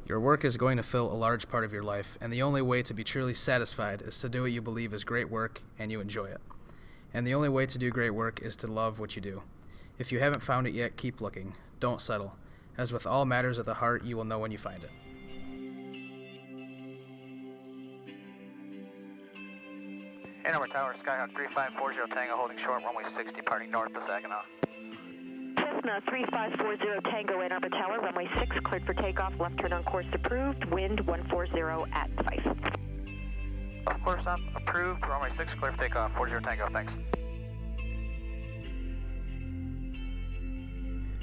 Your work is going to fill a large part of your life, and the only way to be truly satisfied is to do what you believe is great work and you enjoy it. And the only way to do great work is to love what you do. If you haven't found it yet, keep looking. Don't settle. As with all matters of the heart, you will know when you find it. Hanover Tower, Skyhawk 3540 Tango holding short, runway 6 departing north to Saginaw. Cessna 3540 Tango Ann Arbor Tower, runway 6, cleared for takeoff, left turn on course approved, wind 140 at 5. Of course, approved, runway 6, clear for takeoff, 40 Tango, thanks.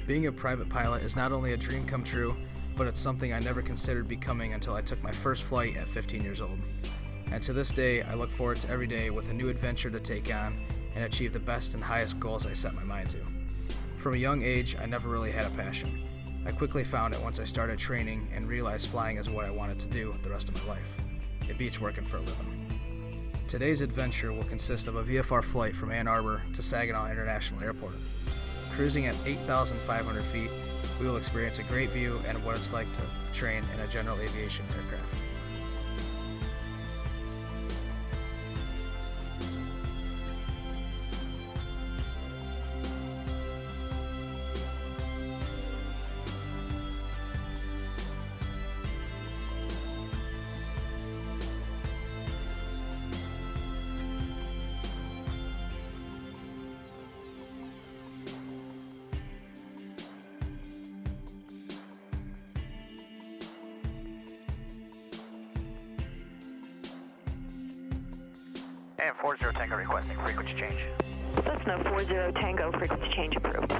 Being a private pilot is not only a dream come true, but it's something I never considered becoming until I took my first flight at 15 years old. And to this day, I look forward to every day with a new adventure to take on and achieve the best and highest goals I set my mind to. From a young age, I never really had a passion. I quickly found it once I started training and realized flying is what I wanted to do the rest of my life. It beats working for a living. Today's adventure will consist of a VFR flight from Ann Arbor to Saginaw International Airport. Cruising at 8,500 feet, we will experience a great view and what it's like to train in a general aviation aircraft. And 40 Tango requesting frequency change. Cessna 40 Tango, frequency change approved.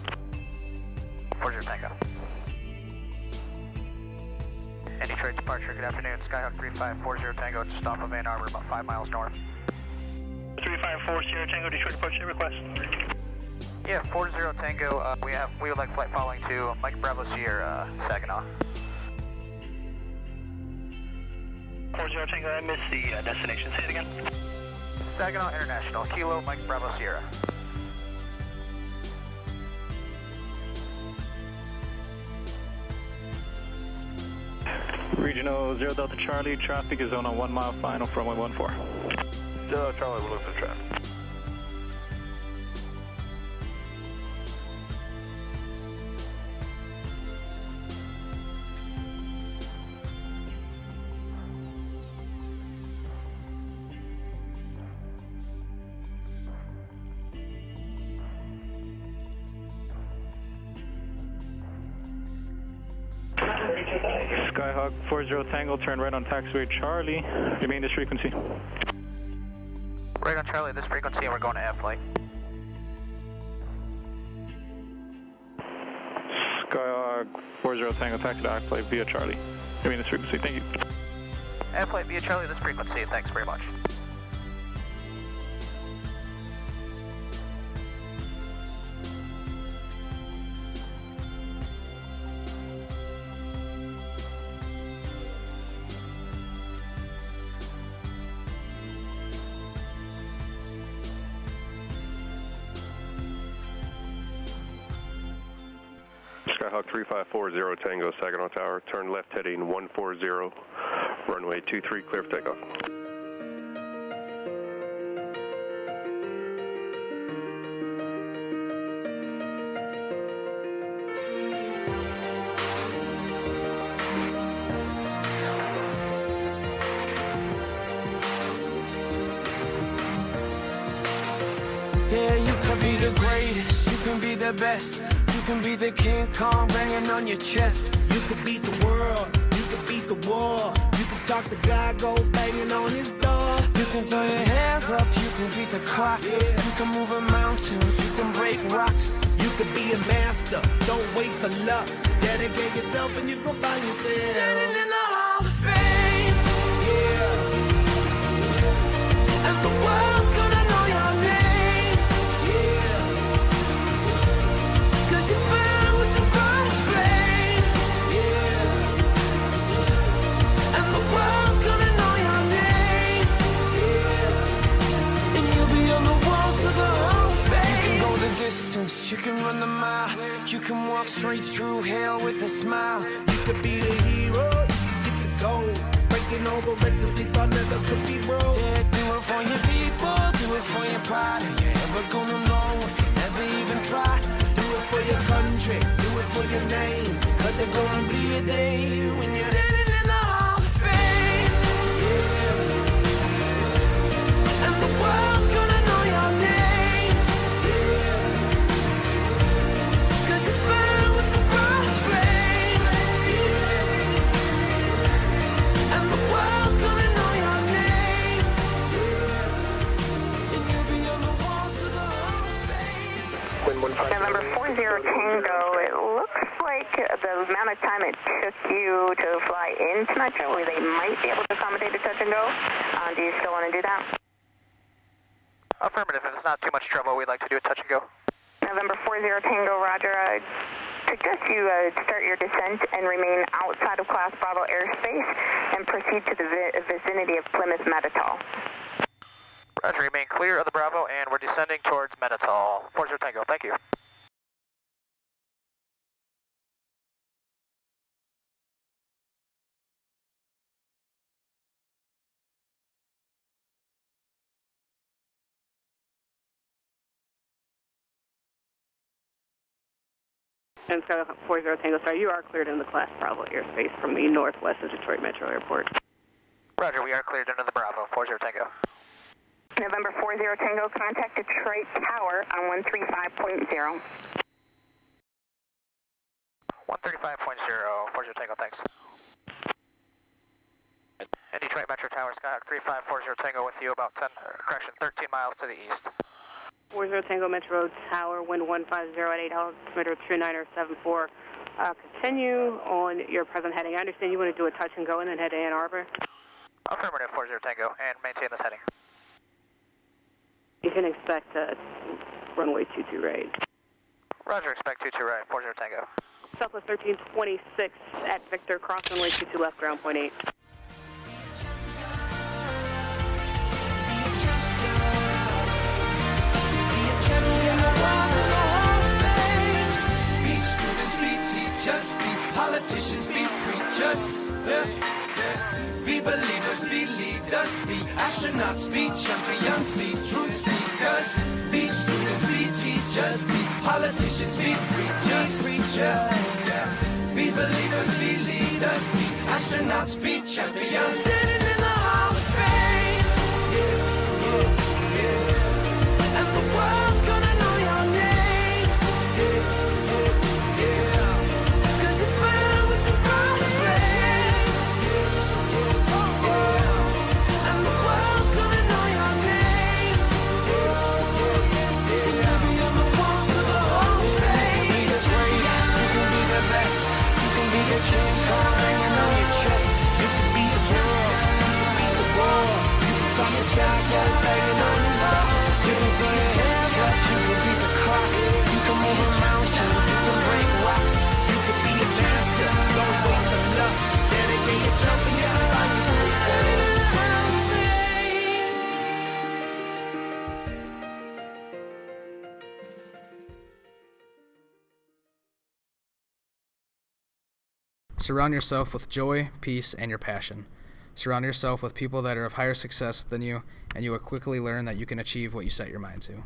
40 Tango. And Detroit departure, good afternoon. Skyhawk 3540 Tango, just off of Ann Arbor, about 5 miles north. 3540 Tango, Detroit departure request. Yeah, 40 Tango, we would like flight following to Mike Bravo Sierra, Saginaw. 40 Tango, I missed the destination. Say it again. Saginaw International, Kilo Mike Bravo Sierra. Regional 0 Delta Charlie, traffic is on a 1 mile final from runway 14. 0 Charlie, we'll look for traffic. Skyhawk 40 Tango, turn right on taxiway Charlie, remain this frequency. Right on Charlie, this frequency, and we're going to F-flight. Skyhawk 40 Tango, taxi to F-flight via Charlie, remain this frequency, thank you. F-flight via Charlie, this frequency, thanks very much. Skyhawk 3540 Tango, Saginaw Tower, turn left heading 140, runway 23, clear for takeoff. Yeah, you can be the greatest, you can be the best. You can be the King Kong banging on your chest. You could beat the world, you could beat the war. You can talk to God, go banging on his door. You can throw your hands up, you can beat the clock. Yeah. You can move a mountain, you can break rocks. You could be a master, don't wait for luck. Dedicate yourself and you gon' find yourself Standing in the Hall of Fame. Yeah. And the world's gonna know your name. Yeah. 'Cause you burn with the brightest flame. Yeah. And the world's gonna know your name. Yeah. And you'll be on the walls of the Hall of Fame. You can go the distance, you can run the mile. You can walk straight through hell with a smile. You could be the hero, you could gold. Breaking all the records they thought never could be broke. Yeah, do it for your people, do it for your pride. Are you ever gonna know if you never even try? Do it for your country, do it for your name. Cause there's gonna be a day when you're Standing in the Hall of Fame, and the world's gonna know your name. Cause you burn with the brightest flame, and the world's gonna know your name. And you'll be on the walls of the Hall of Fame. November 40 Tango, it looks like the amount of time it took you to fly into Metro, where they might be able to accommodate a touch and go. Do you still want to do that? Affirmative. If it's not too much trouble, we'd like to do a touch and go. November 40 Tango, roger. I suggest you start your descent and remain outside of Class Bravo airspace and proceed to the vicinity of Plymouth Metatol. Roger, remain clear of the Bravo, and we're descending towards Metatol. 40 Tango, thank you. And so 40 Tango Star, you are cleared in the Class Bravo airspace from the northwest of Detroit Metro Airport. Roger, we are cleared into the Bravo. 40 Tango. November 40 Tango, contact Detroit Tower on 135.0. 135.0, 40 Tango, thanks. And Detroit Metro Tower, Skyhawk 3540 Tango with you about 13 miles to the east. 40 Tango Metro Tower, wind 150 at 8 altimeter 2974. Continue on your present heading. I understand you want to do a touch and go and then head to Ann Arbor. Affirmative, 40 Tango, and maintain this heading. You can expect runway 22 right. Roger, expect 22 right, 40 Tango. Southwest 1326 at Victor, cross runway 22 left, ground point 8. Be students, be teachers, be politicians, be preachers. Be believers, be leaders, be astronauts, be champions, be truth seekers. Be students, be teachers, be politicians, be preachers. Be believers, be leaders, be astronauts, be champions. Standing in the Hall of Fame, and the world's gonna know your name. Cause you burn with the brightest flame, and the world's gonna know your name. You'll be on the walls of the Hall of Fame. You can be the greatest, you can be the best, you can be the king card hanging on your chest. You can be a hero, you can beat the war. You can be a champion banging on his door. You can throw your hands up, you can beat the clock. You can move a mountain, you can break rocks. You can be a master, don't wait for luck. Dedicate yourself and your life to the Standing in the Hall of Fame. Surround yourself with joy, peace, and your passion. Surround yourself with people that are of higher success than you, and you will quickly learn that you can achieve what you set your mind to.